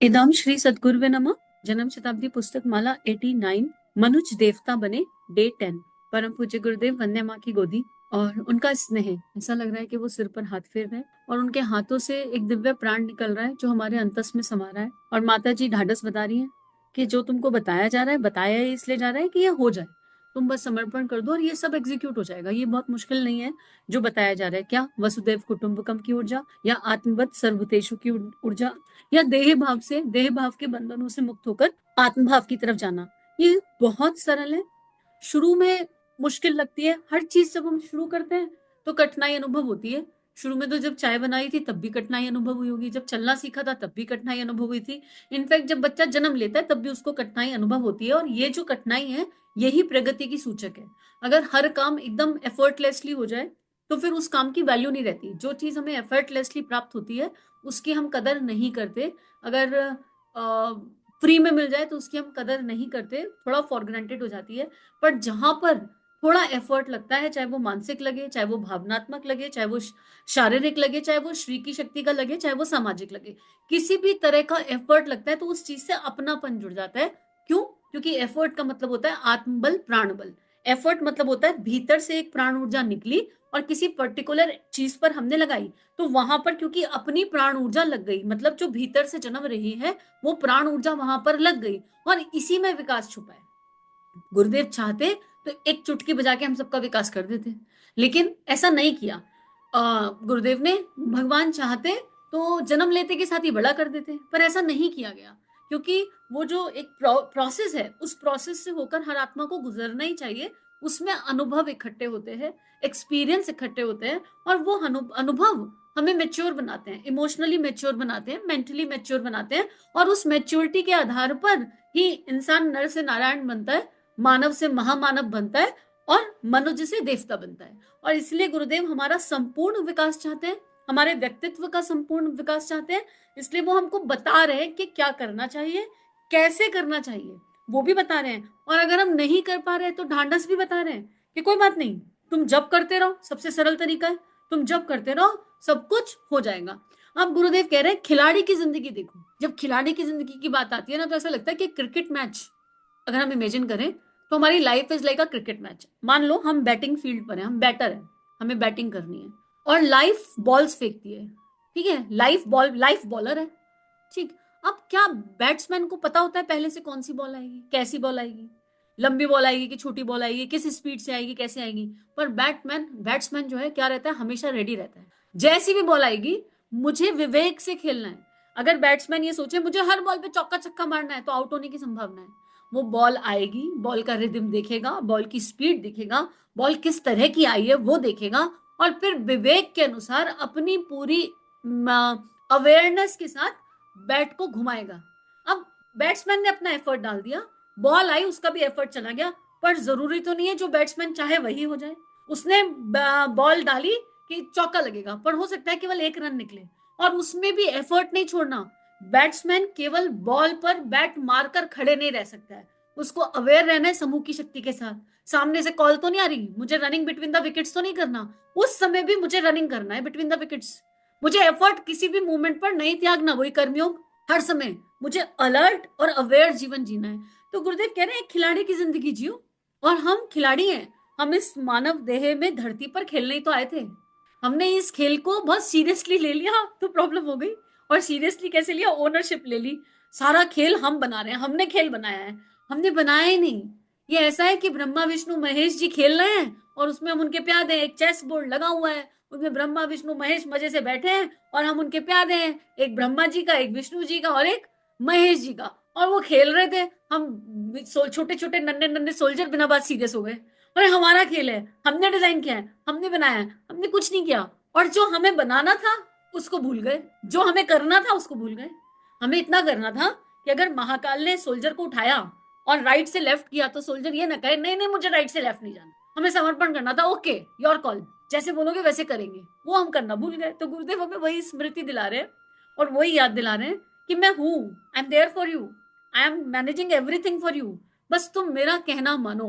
इदम श्री सद्गुरुवे नमः। जन्म शताब्दी पुस्तक माला 89 मनुज देवता बने डे 10। परम पूज्य गुरुदेव वंदे माँ की गोदी और उनका स्नेह। ऐसा लग रहा है कि वो सिर पर हाथ फेर रहे हैं और उनके हाथों से एक दिव्य प्राण निकल रहा है जो हमारे अंतस में समा रहा है। और माता जी ढाढ़स बता रही है कि जो तुमको बताया जा रहा है, बताया ही इसलिए जा रहा है कि ये हो जाए, तुम बस समर्पण कर दो और ये सब एग्जीक्यूट हो जाएगा। ये बहुत मुश्किल नहीं है जो बताया जा रहा है। क्या वसुदेव कुटुंबकम की ऊर्जा या आत्मवत सर्वभूतेषु की ऊर्जा या देह भाव से, देह भाव के बंधनों से मुक्त होकर आत्म भाव की तरफ जाना, ये बहुत सरल है। शुरू में मुश्किल लगती है। हर चीज जब हम शुरू करते हैं तो कठिनाई अनुभव होती है। शुरू में तो जब चाय बनाई थी तब भी कठिनाई अनुभव हुई होगी, जब चलना सीखा था तब भी कठिनाई अनुभव हुई थी। इनफैक्ट जब बच्चा जन्म लेता है तब भी उसको कठिनाई अनुभव होती है। और ये जो कठिनाई है यही प्रगति की सूचक है। अगर हर काम एकदम एफर्टलेसली हो जाए तो फिर उस काम की वैल्यू नहीं रहती। जो चीज हमें एफर्टलेसली प्राप्त होती है उसकी हम कदर नहीं करते। अगर फ्री में मिल जाए तो उसकी हम कदर नहीं करते, थोड़ा फॉर ग्रांटेड हो जाती है। पर जहां पर थोड़ा एफर्ट लगता है, चाहे वो मानसिक लगे, चाहे वो भावनात्मक लगे, चाहे वो शारीरिक लगे, चाहे वो श्री की शक्ति का लगे, चाहे वो सामाजिक लगे, किसी भी तरह का एफर्ट लगता है तो उस चीज से अपनापन जुड़ जाता है। क्यों? क्योंकि एफर्ट का मतलब होता है आत्मबल, प्राण बल। एफर्ट मतलब होता है भीतर से एक प्राण ऊर्जा निकली और किसी पर्टिकुलर चीज पर हमने लगाई, तो वहां पर क्योंकि अपनी प्राण ऊर्जा लग गई, मतलब जो भीतर से जन्म रही है वो प्राण ऊर्जा वहां पर लग गई और इसी में विकास छुपा है। गुरुदेव चाहते तो एक चुटकी बजा के हम सबका विकास कर देते, लेकिन ऐसा नहीं किया। गुरुदेव ने, भगवान चाहते तो जन्म लेते के साथ ही बड़ा कर देते, पर ऐसा नहीं किया गया। क्योंकि वो जो एक प्रोसेस है, उस प्रोसेस से होकर हर आत्मा को गुजरना ही चाहिए। उसमें अनुभव इकट्ठे होते हैं, एक्सपीरियंस इकट्ठे होते हैं, और वो अनुभव हमें मेच्योर बनाते हैं, इमोशनली मेच्योर बनाते हैं, मेंटली मेच्योर बनाते हैं। और उस मेच्योरिटी के आधार पर ही इंसान नर से नारायण बनता है, मानव से महामानव बनता है और मनुष्य से देवता बनता है। और इसलिए गुरुदेव हमारा संपूर्ण विकास चाहते हैं, हमारे व्यक्तित्व का संपूर्ण विकास चाहते हैं। इसलिए वो हमको बता रहे हैं कि क्या करना चाहिए, कैसे करना चाहिए, वो भी बता रहे हैं। और अगर हम नहीं कर पा रहे हैं तो ढांढस भी बता रहे हैं कि कोई बात नहीं, तुम जब करते रहो, सबसे सरल तरीका है, तुम जब करते रहो सब कुछ हो जाएगा। अब गुरुदेव कह रहे हैं खिलाड़ी की जिंदगी देखो। जब खिलाड़ी की जिंदगी की बात आती है ना, तो ऐसा लगता है कि क्रिकेट मैच अगर हम इमेजिन करें तो हमारी life is like a cricket match. मान लो हम बैटिंग फील्ड पर हैं, हम बैटर हैं, हमें बैटिंग करनी है और लाइफ बॉल्स फेंकती है। ठीक है, लाइफ बॉलर है। ठीक। अब क्या बैट्समैन को पता होता है पहले से कौन सी बॉल आएगी, कैसी बॉल आएगी, लंबी बॉल आएगी कि छोटी बॉल आएगी, किस स्पीड से आएगी, कैसे आएगी? पर बैट्समैन जो है क्या रहता है, हमेशा रेडी रहता है। जैसी भी बॉल आएगी मुझे विवेक से खेलना है। अगर बैट्समैन ये सोचे मुझे हर बॉल पे चौका छक्का मारना है तो आउट होने की संभावना है। वो बॉल आएगी, बॉल का रिदम देखेगा, बॉल की स्पीड देखेगा, बॉल किस तरह की आई है वो देखेगा, और फिर विवेक के अनुसार अपनी पूरी अवेयरनेस के साथ बैट को घुमाएगा। अब बैट्समैन ने अपना एफर्ट डाल दिया, बॉल आई, उसका भी एफर्ट चला गया। पर जरूरी तो नहीं है जो बैट्समैन चाहे वही हो जाए। उसने बॉल डाली कि चौका लगेगा, पर हो सकता है केवल एक रन निकले, और उसमें भी एफर्ट नहीं छोड़ना। बैट्समैन केवल बॉल पर बैट मारकर खड़े नहीं रह सकता है, उसको अवेयर रहना है समूह की शक्ति के साथ। सामने से कॉल तो नहीं आ रही, मुझे रनिंग बिटवीन द विकेट्स तो नहीं करना, उस समय भी मुझे रनिंग करना है बिटवीन द विकेट्स। मुझे एफर्ट किसी भी मूवमेंट पर नहीं त्यागना, वही कर्मयोग। हर समय मुझे अलर्ट और अवेयर जीवन जीना है। तो गुरुदेव कह रहे हैं खिलाड़ी की जिंदगी जियो, और हम खिलाड़ी हैं। हम इस मानव देह में धरती पर खेलने ही तो आए थे। हमने इस खेल को बहुत सीरियसली ले लिया तो प्रॉब्लम हो गई। और सीरियसली कैसे लिया, ओनरशिप ले ली। सारा खेल हम बना रहे हैं, हमने खेल बनाया है, हमने बनाया ही नहीं। ये ऐसा है कि ब्रह्मा विष्णु महेश जी खेल रहे हैं और उसमें हम उनके प्यादे हैं। एक चेस बोर्ड लगा हुआ है, उसमें ब्रह्मा विष्णु महेश मजे से बैठे हैं और हम उनके प्यादे हैं, एक ब्रह्मा जी का, एक विष्णु जी का और एक महेश जी का। और वो खेल रहे थे, हम छोटे छोटे नन्हे नन्हे सोल्जर बिना बात सीरियस हो गए। अरे हमारा खेल है, हमने डिजाइन किया है, हमने बनाया है, हमने कुछ नहीं किया। और जो हमें बनाना था उसको भूल गए, जो हमें करना था उसको भूल गए। हमें इतना करना था कि अगर महाकाल ने सोल्जर को उठाया और राइट से लेफ्ट किया तो सोल्जर ये ना कहे नहीं नहीं मुझे राइट से लेफ्ट नहीं जाना। हमें समर्पण करना था, ओके योर कॉल, जैसे बोलोगे वैसे करेंगे। वो हम करना भूल गए। तो गुरुदेव हमें वही स्मृति दिला रहे हैं और वही याद दिला रहे हैं कि मैं हूं, I am there for you, I am managing everything for you. बस तुम मेरा कहना मानो,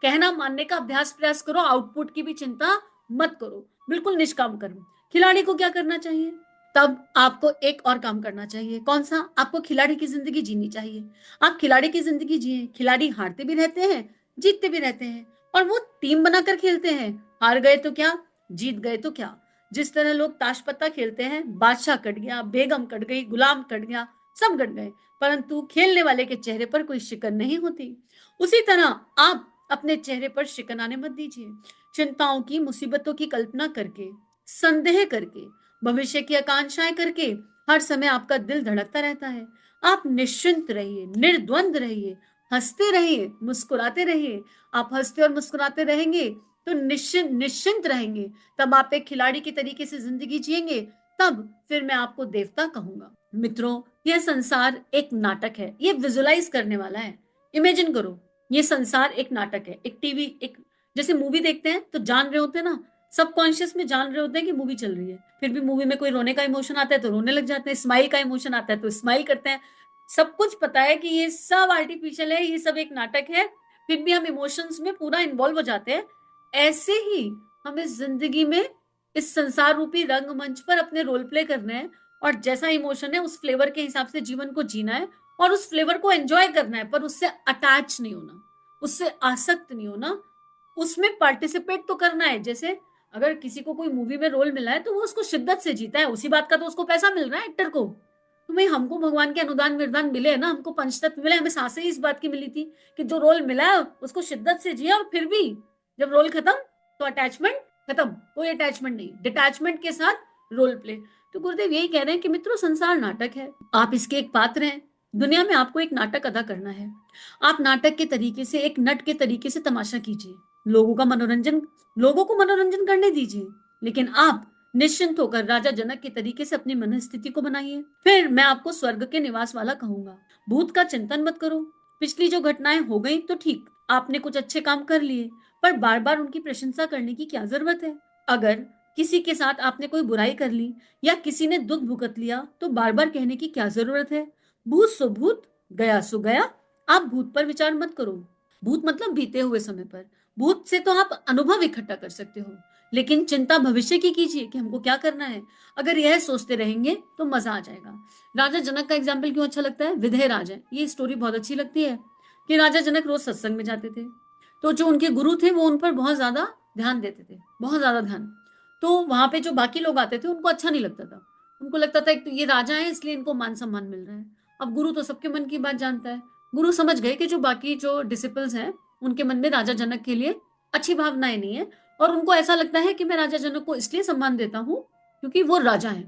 कहना मानने का अभ्यास प्रयास करो, आउटपुट की भी चिंता मत करो, बिल्कुल निष्काम कर्म। खिलाड़ी को क्या करना चाहिए? तब आपको एक और काम करना चाहिए। कौन सा? आपको खिलाड़ी की जिंदगी जीनी चाहिए। आप खिलाड़ी की जिंदगी जिए। खिलाड़ी हारते भी रहते हैं, जीतते भी रहते हैं, और वो टीम बनाकर खेलते हैं। हार गए तो क्या, जीत गए तो क्या। जिस तरह लोग ताश पत्ता खेलते हैं, बादशाह कट गया, बेगम कट गई, गुलाम कट गया, सब कट गए, परंतु खेलने वाले के चेहरे पर कोई शिकन नहीं होती। उसी तरह आप अपने चेहरे पर शिकन आने मत दीजिए। चिंताओं की, मुसीबतों की कल्पना करके, संदेह करके, भविष्य की आकांक्षाएं करके हर समय आपका दिल धड़कता रहता है। आप निश्चिंत रहिए, निर्द्वंद रहिए, हंसते रहिए, मुस्कुराते रहिए। आप हंसते और मुस्कुराते रहेंगे तो निश्चिंत रहेंगे। तब आप एक खिलाड़ी की तरीके से जिंदगी जिएंगे। तब फिर मैं आपको देवता कहूंगा। मित्रों, यह संसार एक नाटक है। ये विजुलाइज करने वाला है। इमेजिन करो, ये संसार एक नाटक है, एक टीवी, एक जैसे मूवी देखते हैं तो जान रहे होते हैं ना, सबकॉन्शियस में जान रहे होते हैं कि मूवी चल रही है, फिर भी मूवी में कोई रोने का इमोशन आता है तो रोने लग जाते हैं, स्माइल का इमोशन आता है तो स्माइल करते हैं। सब कुछ पता है कि ये सब आर्टिफिशियल है, ये सब एक नाटक है, फिर भी हम इमोशंस में पूरा इन्वॉल्व हो जाते हैं। ऐसे ही हमें जिंदगी में इस संसार रूपी रंगमंच पर अपने रोल प्ले करने हैं, और जैसा इमोशन है उस फ्लेवर के हिसाब से जीवन को जीना है, और उस फ्लेवर को एंजॉय करना है, पर उससे अटैच नहीं होना, उससे आसक्त नहीं होना, उसमें पार्टिसिपेट तो करना है। जैसे अगर किसी को कोई मूवी में रोल मिला है तो वो उसको शिद्दत से जीता है, उसी बात का तो उसको पैसा मिल रहा है एक्टर को। तो भाई हमको भगवान के अनुदान विरदान मिले है ना, हमको पंचतत्व मिले, हमें सांसें इस बात की मिली थी कि जो रोल मिला है उसको शिद्दत से जिया, और फिर भी जब रोल खत्म तो अटैचमेंट खत्म, कोई अटैचमेंट नहीं, डिटैचमेंट के साथ रोल प्ले। तो गुरुदेव यही कह रहे हैं कि मित्रों, संसार नाटक है, आप इसके एक पात्र हैं। दुनिया में आपको एक नाटक अदा करना है। आप नाटक के तरीके से, एक नट के तरीके से तमाशा कीजिए, लोगों को मनोरंजन करने दीजिए, लेकिन आप निश्चिंत होकर राजा जनक के तरीके से अपनी मनस्थिति को बनाइए। फिर मैं आपको स्वर्ग के निवास वाला कहूंगा। भूत का चिंतन मत करो। पिछली जो घटनाएं हो गई तो ठीक, आपने कुछ अच्छे काम कर लिए, पर बार बार उनकी प्रशंसा करने की क्या जरूरत है। अगर किसी के साथ आपने कोई बुराई कर ली या किसी ने दुख भुगत लिया तो बार बार कहने की क्या जरूरत है। भूत सो भूत, गया सो गया। आप भूत पर विचार मत करो। भूत मतलब बीते हुए समय पर। भूत से तो आप अनुभव इकट्ठा कर सकते हो, लेकिन चिंता भविष्य की कीजिए कि हमको क्या करना है। अगर यह सोचते रहेंगे तो मजा आ जाएगा। राजा जनक का एग्जाम्पल क्यों अच्छा लगता है? विधेय राजा, ये स्टोरी बहुत अच्छी लगती है कि राजा जनक रोज सत्संग में जाते थे, तो जो उनके गुरु थे वो उन पर बहुत ज्यादा ध्यान देते थे, बहुत ज्यादा ध्यान। तो वहां पे जो बाकी लोग आते थे उनको अच्छा नहीं लगता था। उनको लगता था एक तो ये राजा है इसलिए इनको मान सम्मान मिल रहा है। अब गुरु तो सबके मन की बात जानता है। गुरु समझ गए कि जो बाकी जो डिसिपल्स हैं उनके मन में राजा जनक के लिए अच्छी भावनाएं नहीं है, और उनको ऐसा लगता है कि मैं राजा जनक को इसलिए सम्मान देता हूँ क्योंकि वो राजा है।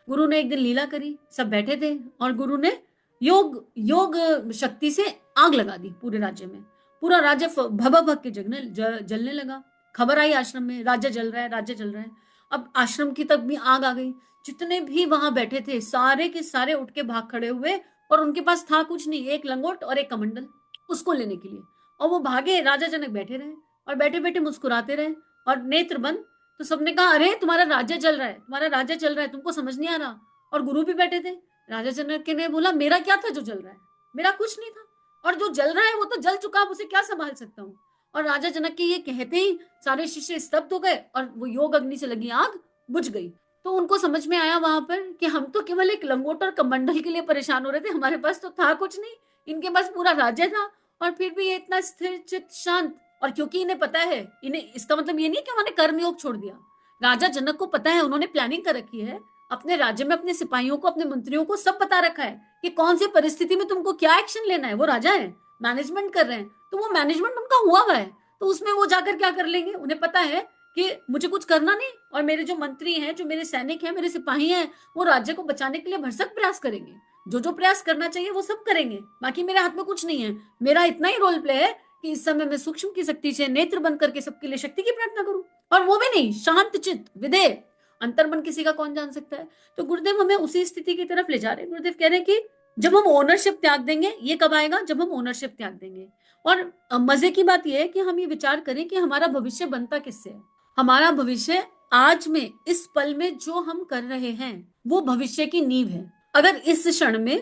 गुरु ने एक दिन लीला करी, सब बैठे थे, और गुरु ने योग योग शक्ति से आग लगा दी पूरे राज्य में। पूरा राज्य भभक के जलने लगा। खबर आई आश्रम में, राज्य जल रहा है, राज्य जल रहा है। अब आश्रम की तक भी आग आ गई। जितने भी वहां बैठे थे सारे के सारे उठ के भाग खड़े हुए, और उनके पास था कुछ नहीं, एक लंगोट और एक कमंडल, उसको लेने के लिए। और वो भागे, राजा जनक बैठे रहे और बैठे बैठे मुस्कुराते रहे और नेत्र बंद। तो सबने कहा, अरे तुम्हारा राज्य जल रहा है, तुम्हारा राज्य चल रहा है, तुमको समझ नहीं आ रहा। और गुरु भी बैठे थे। राजा जनक ने बोला, मेरा क्या था जो जल रहा है, मेरा कुछ नहीं था, और जो जल रहा है वो तो जल चुका, अब उसे क्या संभाल सकता हूँ। और राजा जनक के ये कहते ही सारे शिष्य स्तब्ध हो गए और वो योग अग्नि से लगी आग बुझ गई। तो उनको समझ में आया वहां पर कि हम तो केवल एक लंगोट और कमंडल के लिए परेशान हो रहे थे, हमारे पास तो था कुछ नहीं, इनके पास पूरा राज्य था, और फिर भी ये इतना स्थिर चित शांत। और क्योंकि इन्हें पता है, इन्हें इसका मतलब ये नहीं कि उन्होंने कर्मयोग छोड़ दिया। राजा जनक को पता है, उन्होंने प्लानिंग कर रखी है अपने राज्य में, अपने सिपाहियों को, अपने मंत्रियों को सब बता रखा है कि कौन सी परिस्थिति में तुमको क्या एक्शन लेना है। वो राजा है, मैनेजमेंट कर रहे हैं, तो वो मैनेजमेंट उनका हुआ है, तो उसमें वो जाकर क्या कर लेंगे। उन्हें पता है कि मुझे कुछ करना नहीं, और मेरे जो मंत्री हैं, जो मेरे सैनिक हैं, मेरे सिपाही हैं, वो राज्य को बचाने के लिए भरसक प्रयास करेंगे। जो जो प्रयास करना चाहिए वो सब करेंगे, बाकी मेरे हाथ में कुछ नहीं है। मेरा इतना ही रोल प्ले है कि इस समय मैं सूक्ष्म की शक्ति से नेत्र बंद करके सबके लिए शक्ति की प्रार्थना करूं, और वो भी नहीं, शांत चित्त विधेय। अंतर्मन किसी का कौन जान सकता है। तो गुरुदेव हमें उसी स्थिति की तरफ ले जा रहे हैं। गुरुदेव कह रहे हैं कि जब हम ओनरशिप त्याग देंगे, ये कब आएगा? जब हम ओनरशिप त्याग देंगे। और मजे की बात यह है कि हम ये विचार करें कि हमारा भविष्य बनता किससे है। हमारा भविष्य आज में, इस पल में जो हम कर रहे हैं वो भविष्य की नींव है। अगर इस क्षण में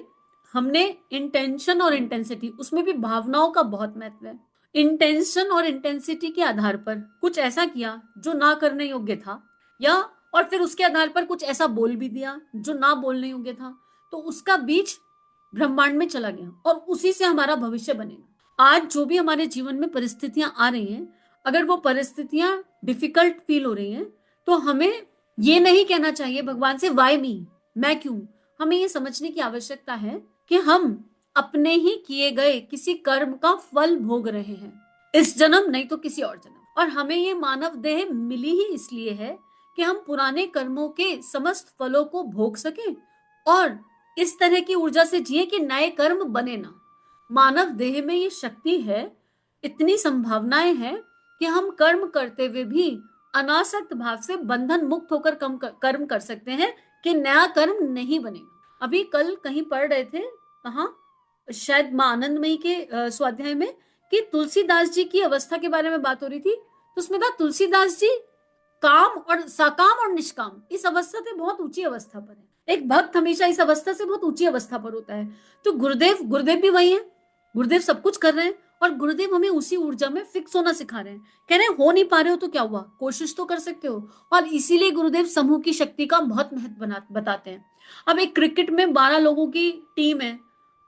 हमने इंटेंशन और इंटेंसिटी, उसमें भी भावनाओं का बहुत महत्व है, इंटेंशन और इंटेंसिटी के आधार पर कुछ ऐसा किया जो ना करने योग्य था, या और फिर उसके आधार पर कुछ ऐसा बोल भी दिया जो ना बोलने योग्य था, तो उसका बीज ब्रह्मांड में चला गया और उसी से हमारा भविष्य बनेगा। आज जो भी हमारे जीवन में परिस्थितियां आ रही हैं, अगर वो परिस्थितियां डिफिकल्ट फील हो रही हैं, तो हमें ये नहीं कहना चाहिए भगवान से वाई मी, मैं क्यों। हमें ये समझने की आवश्यकता है कि हम अपने ही किए गए किसी कर्म का फल भोग रहे हैं, इस जन्म नहीं तो किसी और जन्म। और हमें ये मानव देह मिली ही इसलिए है कि हम पुराने कर्मों के समस्त फलों को भोग सके और इस तरह की ऊर्जा से जिए कि नए कर्म बने ना। मानव देह में ये शक्ति है, इतनी संभावनाएं हैं कि हम कर्म करते हुए भी अनासक्त भाव से बंधन मुक्त होकर कर्म कर सकते हैं कि नया कर्म नहीं बनेगा। अभी कल कहीं पढ़ रहे थे, कहा शायद मां आनंदमयी के स्वाध्याय में, कि तुलसीदास जी की अवस्था के बारे में बात हो रही थी। तो उसमें था तुलसीदास जी काम और सकाम और निष्काम इस अवस्था से बहुत ऊंची अवस्था पर है। एक भक्त हमेशा इस अवस्था से बहुत ऊंची अवस्था पर होता है। तो गुरुदेव भी वही है, गुरुदेव सब कुछ कर रहे हैं और गुरुदेव हमें उसी ऊर्जा में फिक्स होना सिखा रहे हैं। कह रहे हैं हो नहीं पा रहे हो तो क्या हुआ, कोशिश तो कर सकते हो। और इसीलिए गुरुदेव समूह की शक्ति का बहुत महत्व बताते हैं। अब एक क्रिकेट में 12 लोगों की टीम है,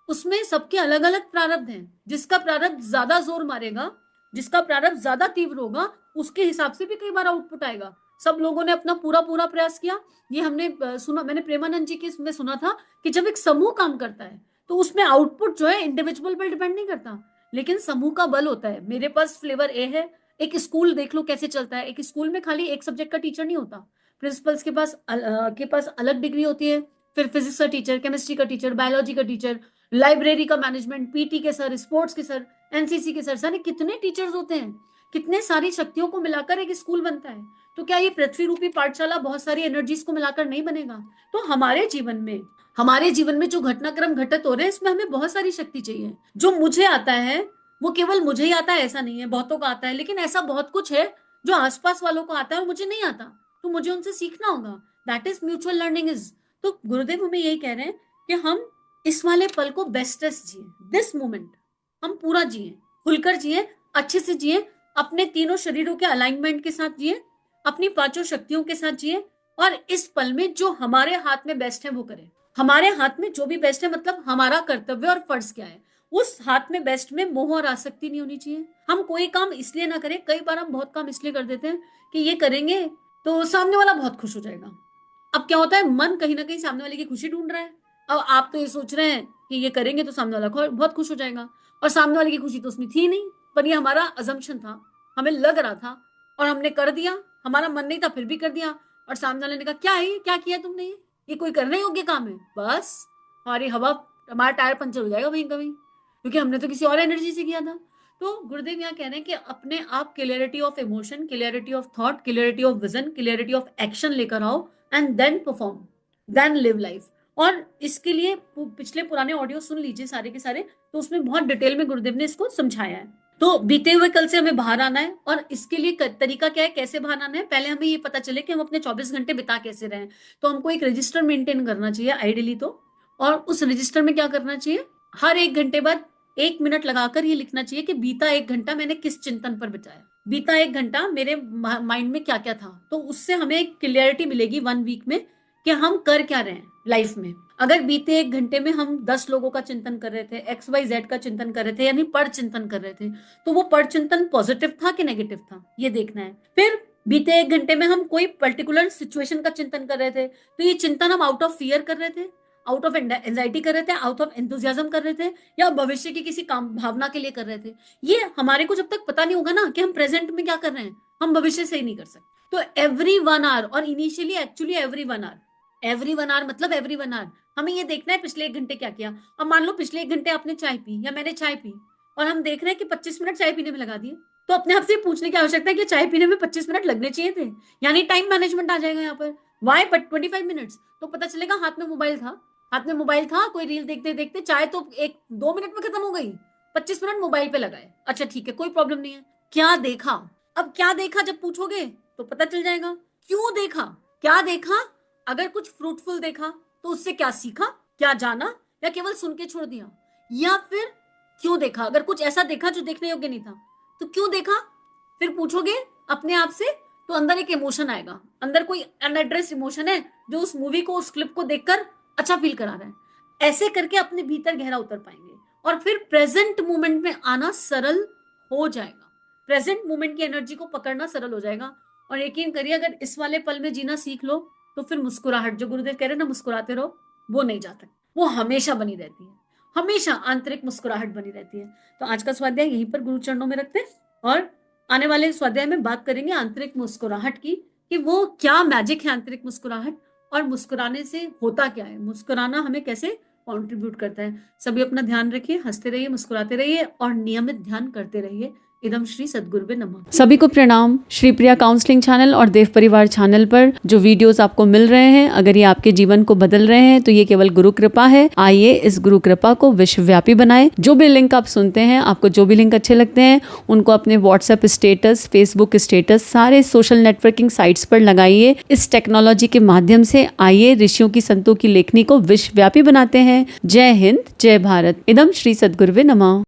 उसमें सबके अलग अलग प्रारब्ध हैं। जिसका प्रारब्ध ज्यादा जोर मारेगा, जिसका प्रारब्ध ज्यादा तीव्र होगा, उसके हिसाब से भी कई बार आउटपुट आएगा। सब लोगों ने अपना पूरा पूरा प्रयास किया। ये हमने सुना, मैंने प्रेमानंद जी के इसमें सुना था कि जब एक समूह काम करता है तो उसमें आउटपुट जो है इंडिविजुअल पर डिपेंड नहीं करता, लेकिन समूह का बल होता है। मेरे पास फ्लेवर ए है, एक स्कूल देख लो कैसे चलता है। एक स्कूल में खाली एक सब्जेक्ट का टीचर नहीं होता, प्रिंसिपल्स के पास अलग डिग्री होती है, फिर फिजिक्स का टीचर, केमिस्ट्री का टीचर, बायोलॉजी का टीचर, लाइब्रेरी का मैनेजमेंट, पीटी के सर, स्पोर्ट्स के सर, एनसीसी के सर, सारे कितने टीचर्स होते हैं। कितने सारी शक्तियों को मिलाकर एक स्कूल बनता है। तो क्या ये पृथ्वी रूपी पाठशाला बहुत सारी एनर्जीज को मिलाकर नहीं बनेगा? तो हमारे जीवन में जो घटनाक्रम घटित हो रहे हैं, इसमें हमें बहुत सारी शक्ति चाहिए। जो मुझे आता है वो केवल मुझे ही आता है ऐसा नहीं है, बहुतों को आता है, लेकिन ऐसा बहुत कुछ है जो आसपास वालों को आता है और मुझे नहीं आता, तो मुझे उनसे सीखना होगा। That is mutual learning is. तो गुरुदेव हमें यही कह रहे हैं कि हम इस वाले पल को बेस्टेस्ट जिए, दिस मोमेंट हम पूरा जिए, खुलकर जिए, अच्छे से जिए, अपने तीनों शरीरों के अलाइनमेंट के साथ जिए, अपनी पांचों शक्तियों के साथ जिए, और इस पल में जो हमारे हाथ में बेस्ट है वो करें। हमारे हाथ में जो भी बेस्ट है, मतलब हमारा कर्तव्य और फर्ज क्या है, उस हाथ में बेस्ट में मोह और आसक्ति नहीं होनी चाहिए। हम कोई काम इसलिए ना करें, कई बार हम बहुत काम इसलिए कर देते हैं कि ये करेंगे तो सामने वाला बहुत खुश हो जाएगा। अब क्या होता है, मन कहीं ना कहीं सामने वाले की खुशी ढूंढ रहा है। अब आप तो ये सोच रहे हैं कि ये करेंगे तो सामने वाला बहुत खुश हो जाएगा, और सामने वाले की खुशी तो उसमें थी नहीं, पर ये हमारा अजम्पशन था, हमें लग रहा था और हमने कर दिया। हमारा मन नहीं था फिर भी कर दिया, और सामने वाले ने कहा क्या है, क्या किया तुमने, ये कोई करने योग्य काम है? बस हमारी हवा, हमारा टायर पंचर हो जाएगा वहीं कभी, क्योंकि हमने तो किसी और एनर्जी से किया था। तो गुरुदेव यहाँ कह रहे हैं कि अपने आप clarity of emotion, clarity of thought, clarity of vision, clarity of action लेकर आओ, and then perform, then live life. और इसके लिए पिछले पुराने ऑडियो सुन लीजिए सारे के सारे, तो उसमें बहुत डिटेल में गुरुदेव ने इसको समझाया है। तो बीते हुए कल से हमें बाहर आना है, और इसके लिए तरीका क्या है, कैसे बाहर आना है, पहले हमें ये पता चले कि हम अपने 24 घंटे बिता कैसे रहे। तो हमको एक रजिस्टर मेंटेन करना चाहिए आइडियली तो, और उस रजिस्टर में क्या करना चाहिए, हर 1 घंटे बाद 1 मिनट लगाकर ये लिखना चाहिए कि बीता 1 घंटा मैंने किस चिंतन पर बिताया, बीता 1 घंटा मेरे माइंड में क्या क्या था। तो उससे हमें एक क्लियरिटी मिलेगी 1 वीक में कि हम कर क्या रहे हैं लाइफ में। अगर बीते 1 घंटे में हम 10 लोगों का चिंतन कर रहे थे, XYZ का चिंतन कर रहे थे, यानी पर चिंतन कर रहे थे, तो वो पर चिंतन पॉजिटिव था कि नेगेटिव था, ये देखना है। फिर बीते 1 घंटे में हम कोई पर्टिकुलर सिचुएशन का चिंतन कर रहे थे, तो ये चिंतन हम आउट ऑफ फियर कर रहे थे, आउट ऑफ एंजाइटी कर रहे थे, आउट ऑफ एंथुजियाज्म कर रहे थे, या भविष्य की किसी काम भावना के लिए कर रहे थे। ये हमारे को जब तक पता नहीं होगा ना कि हम प्रेजेंट में क्या कर रहे हैं, हम भविष्य से ही नहीं कर सकते। तो एवरी 1 आवर, और initially actually every 1 hour, every 1 hour मतलब एवरी 1 आवर हमें ये देखना है पिछले 1 घंटे क्या किया। अब मान लो पिछले 1 घंटे आपने चाय पी या मैंने चाय पी, और हम देख रहे हैं कि 25 मिनट चाय पीने में लगा दिए, तो अपने आप से पूछने की आवश्यकता है कि चाय पीने में 25 मिनट लगने चाहिए थे, यानी टाइम मैनेजमेंट आ जाएगा यहाँ पर। वाई बट 25 मिनट्स, तो पता चलेगा हाथ में मोबाइल था, हाथ में मोबाइल था, कोई रील देखते देखते चाय तो 1-2 मिनट में खत्म हो गई, 25 मिनट मोबाइल पे लगाए। अच्छा ठीक है, कोई प्रॉब्लम नहीं है। क्या देखा, अब क्या देखा जब पूछोगे तो पता चल जाएगा। क्यों देखा, क्या देखा, अगर कुछ फ्रूटफुल देखा तो उससे क्या सीखा, क्या जाना, या केवल सुन के छोड़ दिया, या फिर क्यों देखा। अगर कुछ ऐसा देखा जो देखने योग्य नहीं था तो क्यों देखा, फिर पूछोगे अपने आप से तो अंदर एक इमोशन आएगा, अंदर कोई अनएड्रेस इमोशन है जो उस मूवी को, उस क्लिप को देखकर अच्छा फील करा रहा है। ऐसे करके अपने भीतर गहरा उतर पाएंगे और फिर प्रेजेंट मोमेंट में आना सरल हो जाएगा। प्रेजेंट मोमेंट की एनर्जी को पकड़ना सरल हो जाएगा। और यकीन करिए, अगर इस वाले पल में जीना सीख लो तो फिर मुस्कुराहट, जो गुरुदेव कह रहे हैं ना, मुस्कुराते रहो, वो नहीं जाता, वो हमेशा बनी रहती है। हमेशा आंतरिक मुस्कुराहट बनी रहती है। तो आज का स्वाध्याय यहीं पर गुरु चरणों में रखते हैं और आने वाले स्वाध्याय में बात करेंगे आंतरिक मुस्कुराहट की, कि वो क्या मैजिक है आंतरिक मुस्कुराहट, और मुस्कुराने से होता क्या है, मुस्कुराना हमें कैसे कॉन्ट्रीब्यूट करता है। सभी अपना ध्यान रखिए, हंसते रहिए, मुस्कुराते रहिए और नियमित ध्यान करते रहिए। इदम श्री सद्गुरुवे नमः। सभी को प्रणाम। श्री प्रिया काउंसलिंग चैनल और देव परिवार चैनल पर जो वीडियोस आपको मिल रहे हैं, अगर ये आपके जीवन को बदल रहे हैं तो ये केवल गुरु कृपा है। आइए इस गुरु कृपा को विश्वव्यापी बनाएं। जो भी लिंक आप सुनते हैं, आपको जो भी लिंक अच्छे लगते हैं, उनको अपने व्हाट्सएप स्टेटस, फेसबुक स्टेटस, सारे सोशल नेटवर्किंग साइट्स पर लगाइए। इस टेक्नोलॉजी के माध्यम से आइए ऋषियों की, संतों की लेखनी को विश्वव्यापी बनाते हैं। जय हिंद, जय भारत। इदम श्री सद्गुरुवे नमः।